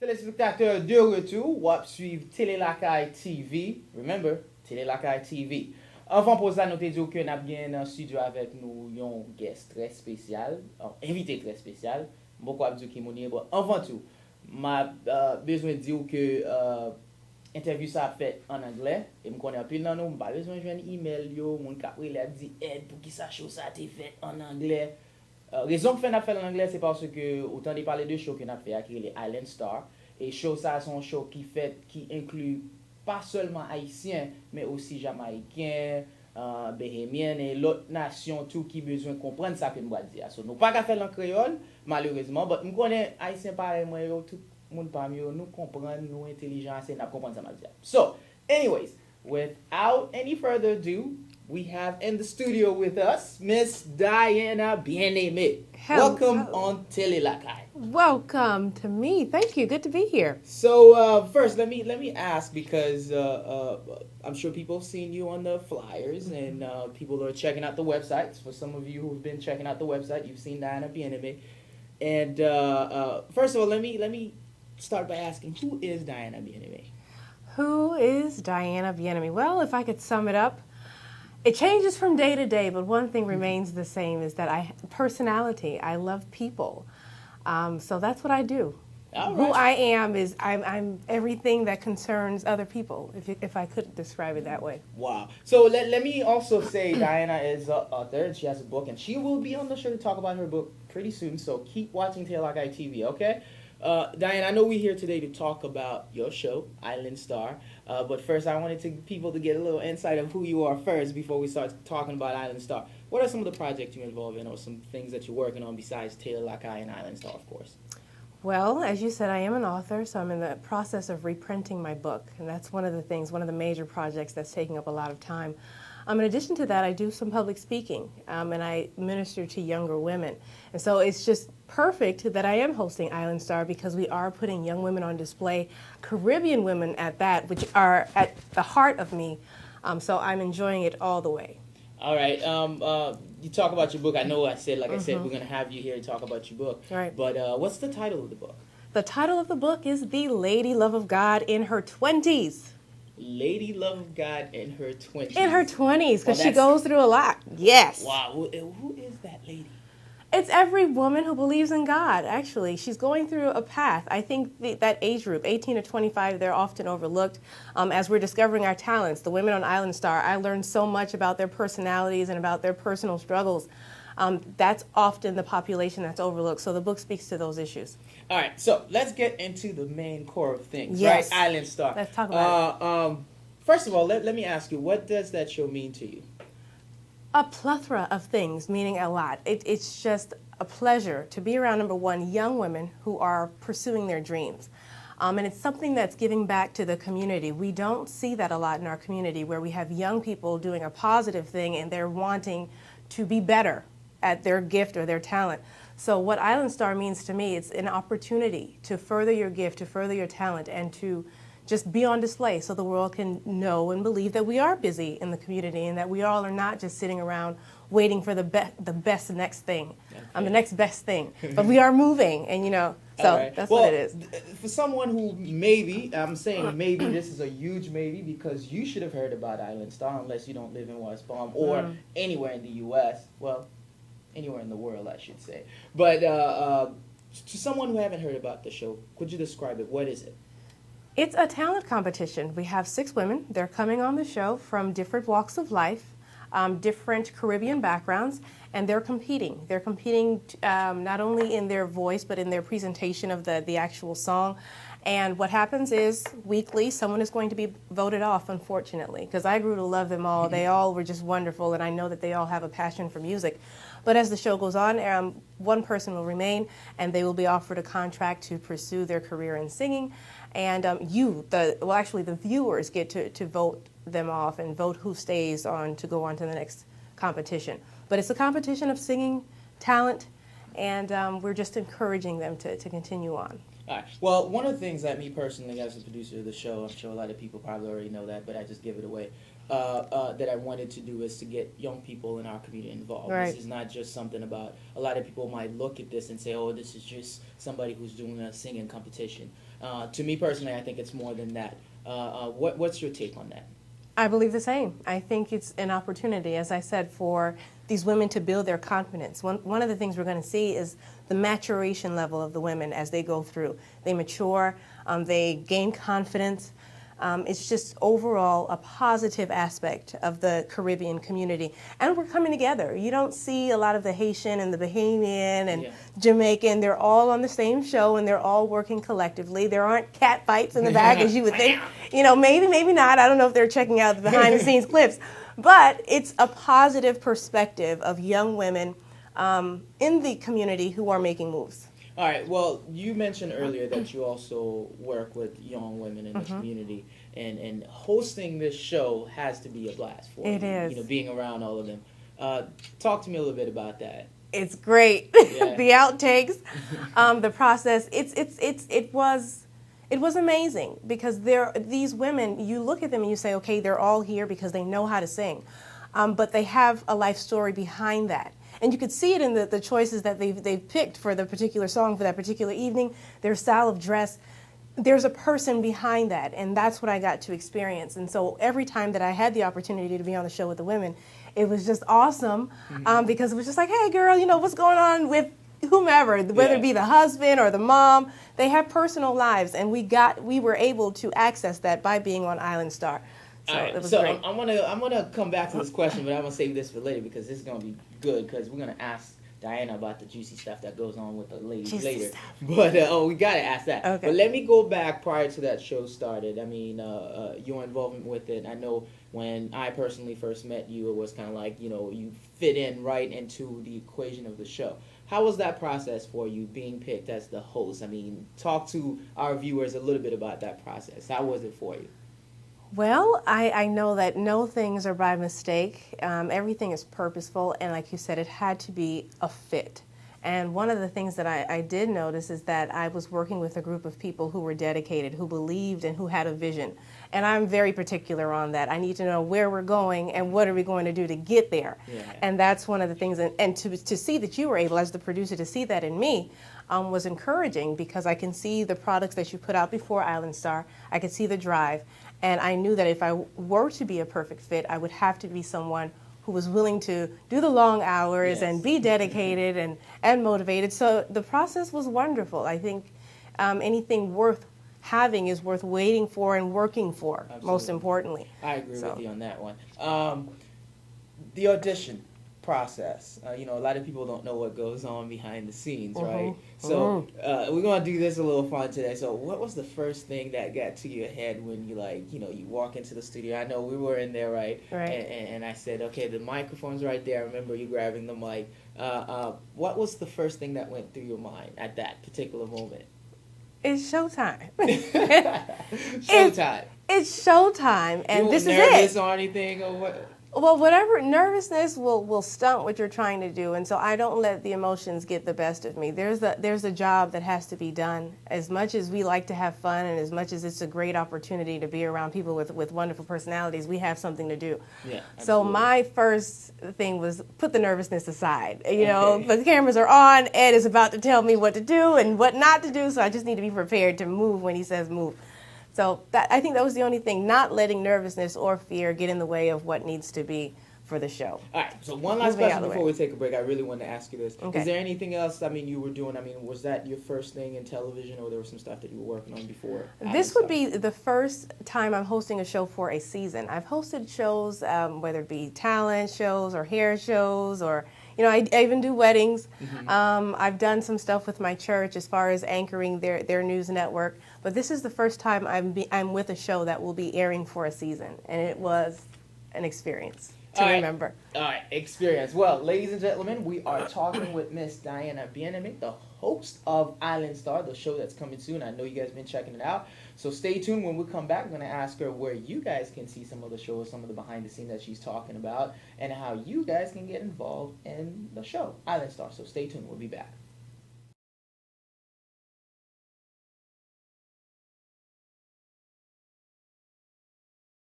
téléspectateurs de retour, ou suivre Tele TV. Remember, Tele TV. Avant pour ça, nous te dit que nous avons bien un studio avec nous un guest très spécial, un invité très spécial. Beaucoup à dire qui m'ont bon. Avant tout, m'a besoin de dire que interview ça a fait en anglais et me connais pile dans nous, pas besoin de joindre email yo, mon capri a dit aide pour qui ça show ça a été fait en anglais. Raison que fait n'a fait en anglais c'est parce que autant de parler de show que n'a fait avec les Island Star et show ça sont show qui inclut pas seulement haïtiens mais aussi jamaïcains, béhémiens et l'autre nation tout qui besoin de comprendre ça que moi dire. So nous pas qu'à faire en créole malheureusement, mais me connais haïtien pareil moi yo tout monde parmi eux nous comprendre nous intelligents et nous comprendre ça m'a dire. So, anyways, without any further ado, we have in the studio with us Miss Diana Bien-Aimé. Welcome on Tele. Welcome to me. Thank you. Good to be here. So first, let me ask because I'm sure people have seen you on the flyers and people are checking out the websites. For some of you who've been checking out the website, you've seen Diana Bien-Aimé. And first of all, let me start by asking, who is Diana Bien-Aimé? Who is Diana Bien-Aimé? Well, if I could sum it up, it changes from day to day, but one thing remains the same is that personality. I love people. So that's what I do. All right. Who I am is I'm everything that concerns other people, if I could describe it that way. Wow. So let me also say Diana is an author and she has a book and she will be on the show to talk about her book pretty soon. So keep watching Tele TV, okay? Diane, I know we're here today to talk about your show, Island Star. But first, I wanted people to get a little insight of who you are first before we start talking about Island Star. What are some of the projects you're involved in or some things that you're working on besides Tele and Island Star, of course? Well, as you said, I am an author, so I'm in the process of reprinting my book. And that's one of the things, one of the major projects that's taking up a lot of time. In addition to that, I do some public speaking, and I minister to younger women. And so it's just perfect that I am hosting Island Star because we are putting young women on display, Caribbean women at that, which are at the heart of me. So I'm enjoying it all the way. All right. You talk about your book. I know I said, I said, we're going to have you here to talk about your book. Right. But what's the title of the book? The title of the book is The Lady Love of God in Her 20s. Lady Love of God in her 20s. In her 20s, because she goes through a lot. Yes. Wow. Who is that lady? It's every woman who believes in God, actually. She's going through a path. I think that age group, 18 to 25, they're often overlooked. As we're discovering our talents, the women on Island Star, I learned so much about their personalities and about their personal struggles. That's often the population that's overlooked. So the book speaks to those issues. All right, so let's get into the main core of things, yes. right? Island Star. Let's talk about it. First of all, let me ask you, what does that show mean to you? A plethora of things, meaning a lot. It's just a pleasure to be around, number one, young women who are pursuing their dreams. And it's something that's giving back to the community. We don't see that a lot in our community where we have young people doing a positive thing and they're wanting to be better at their gift or their talent. So what Island Star means to me, it's an opportunity to further your gift, to further your talent, and to just be on display so the world can know and believe that we are busy in the community and that we all are not just sitting around waiting for the best next thing, the next best thing. But we are moving, and so right. That's what it is. For someone who maybe, I'm saying maybe this is a huge maybe because you should have heard about Island Star unless you don't live in West Palm or anywhere in the U.S., well, anywhere in the world, I should say. But to someone who haven't heard about the show, could you describe it? What is it? It's a talent competition. We have 6 women. They're coming on the show from different walks of life, different Caribbean backgrounds, and they're competing. They're competing not only in their voice, but in their presentation of the actual song. And what happens is, weekly, someone is going to be voted off, unfortunately, because I grew to love them all. They all were just wonderful, and I know that they all have a passion for music. But as the show goes on, one person will remain, and they will be offered a contract to pursue their career in singing. And the viewers get to vote them off and vote who stays on to go on to the next competition. But it's a competition of singing talent, and we're just encouraging them to continue on. All right. Well, one of the things that me personally, as a producer of the show, I'm sure a lot of people probably already know that, but I just give it away, that I wanted to do is to get young people in our community involved. Right. This is not just something about, a lot of people might look at this and say, oh, this is just somebody who's doing a singing competition. To me personally, I think it's more than that. What's your take on that? I believe the same. I think it's an opportunity, as I said, for these women to build their confidence. One of the things we're going to see is the maturation level of the women as they go through. They mature, they gain confidence. It's just overall a positive aspect of the Caribbean community. And we're coming together. You don't see a lot of the Haitian and the Bahamian and Jamaican. They're all on the same show and they're all working collectively. There aren't cat fights in the back as you would think. You know, maybe, maybe not. I don't know if they're checking out the behind the scenes clips. But it's a positive perspective of young women in the community who are making moves. All right. Well, you mentioned earlier that you also work with young women in the community, and hosting this show has to be a blast for you. It is. You know, being around all of them. Talk to me a little bit about that. It's great. Yeah. The outtakes, the process. It was amazing because these women. You look at them and you say, okay, they're all here because they know how to sing, but they have a life story behind that. And you could see it in the choices that they've picked for the particular song, for that particular evening, their style of dress. There's a person behind that, and that's what I got to experience. And so every time that I had the opportunity to be on the show with the women, it was just awesome because it was just like, hey, girl, you know, what's going on with whomever, whether it be the husband or the mom. They have personal lives, and we were able to access that by being on Island Star. So all right, it was so great. I'm gonna come back to this question, but I'm gonna save this for later because this is gonna be good because we're gonna ask Diana about the juicy stuff that goes on with the ladies Juicy later. stuff. But we gotta ask that. Okay. But let me go back prior to that show started. I mean, your involvement with it. I know when I personally first met you, it was kind of like, you know, you fit in right into the equation of the show. How was that process for you being picked as the host? I mean, talk to our viewers a little bit about that process. How was it for you? Well, I know that no things are by mistake. Everything is purposeful, and like you said, it had to be a fit. And one of the things that I did notice is that I was working with a group of people who were dedicated, who believed, and who had a vision. And I'm very particular on that. I need to know where we're going and what are we going to do to get there. Yeah. And that's one of the things. And to see that you were able, as the producer, to see that in me was encouraging because I can see the products that you put out before Island Star. I could see the drive. And I knew that if I were to be a perfect fit, I would have to be someone who was willing to do the long hours and be dedicated and motivated. So the process was wonderful. I think anything worth having is worth waiting for and working for, most importantly. I agree with you on that one. The audition process. You know, a lot of people don't know what goes on behind the scenes, right? So we're going to do this a little fun today. So what was the first thing that got to your head when you, like, you know, you walk into the studio? I know we were in there, right? And I said, okay, the microphone's right there. I remember you grabbing the mic. What was the first thing that went through your mind at that particular moment? It's showtime. Showtime. It's showtime, and you this is it. Nervous or anything, or what? Well, whatever nervousness will stunt what you're trying to do, and so I don't let the emotions get the best of me. There's a job that has to be done. As much as we like to have fun, and as much as it's a great opportunity to be around people with wonderful personalities, we have something to do. Yeah. So my first thing was put the nervousness aside. You know, the cameras are on. Ed is about to tell me what to do and what not to do, so I just need to be prepared to move when he says move. So I think that was the only thing, not letting nervousness or fear get in the way of what needs to be for the show. All right, so one last question before we take a break. I really want to ask you this. Okay. Is there anything else, I mean, you were doing? I mean, was that your first thing in television, or there was some stuff that you were working on before? This would be the first time I'm hosting a show for a season. I've hosted shows, whether it be talent shows or hair shows, or, you know, I even do weddings. I've done some stuff with my church as far as anchoring their news network. But this is the first time I'm with a show that will be airing for a season, and it was an experience to remember. All right, experience. Well, ladies and gentlemen, we are talking with Miss Diana Bien-Aimé, the host of Island Star, the show that's coming soon. I know you guys have been checking it out. So stay tuned. When we come back, we're going to ask her where you guys can see some of the shows, some of the behind the scenes that she's talking about, and how you guys can get involved in the show, Island Star. So stay tuned. We'll be back.